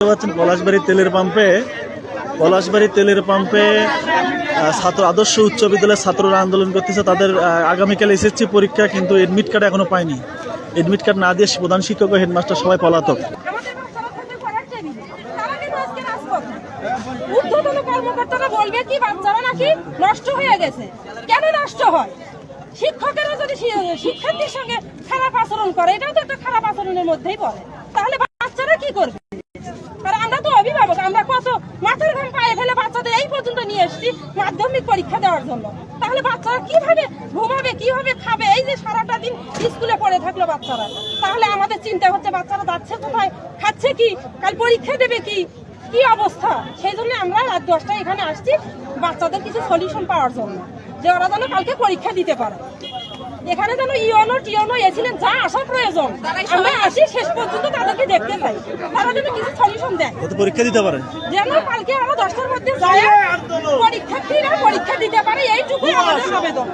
পলাশবাড়ি তেলের পাম্পে ছাত্র আদর্শ উচ্চ বিদ্যালয়ের ছাত্ররা আন্দোলন করতেছে। তাদের আগামীকাল এসএসসি পরীক্ষা, কিন্তু এডমিট কার্ড এখনো পায়নি। এডমিট কার্ড না দিয়ে প্রধান শিক্ষক ও হেডমাস্টার সবাই পলাতক। কর্মকর্তারা বলবে কি বাচ্চারা নাকি নষ্ট হয়ে গেছে। কেন নষ্ট হয়? শিক্ষকেরা যদি শিক্ষার্থীর সঙ্গে খারাপ আচরণ করে, এটাও তো একটা খারাপ আচরণের মধ্যেই পড়ে। তাহলে বাচ্চারা কি করবে? কারণ আমরা তো অভিভাবক, আমরা কত মাথার ঘাম পায়ে ফেলে বাচ্চাদের এই পর্যন্ত নিয়ে এসেছি মাধ্যমিক পরীক্ষা দেওয়ার জন্য। তাহলে বাচ্চারা কিভাবে ঘুমাবে, কিভাবে খাবে? এই যে সারাটা দিন স্কুলে পড়ে থাকলো বাচ্চারা, তাহলে আমাদের চিন্তা হচ্ছে বাচ্চারা যাচ্ছে কোথায়, খাচ্ছে কি, কাল পরীক্ষা দেবে কি, কি অবস্থা। সেই জন্য আমরা রাত 10টায় এখানে আসছি বাচ্চাদের কিছু সলিউশন পাওয়ার জন্য, যে ওরা যেন কালকে পরীক্ষা দিতে পারে। এখানে যেন ইউনো টিওনো এসেছিলেন, যা আসা প্রয়োজন আমরা আসি শেষ পর্যন্ত তাদেরকে দেখতে চাই, তারা যেন কিছু সলিউশন দেয়, পরীক্ষা দিতে পারে, যেন কালকে আমরা 10টার মধ্যে যায় পরীক্ষার্থীরা পরীক্ষা দিতে পারে। এইটুকুই আমাদের আবেদন।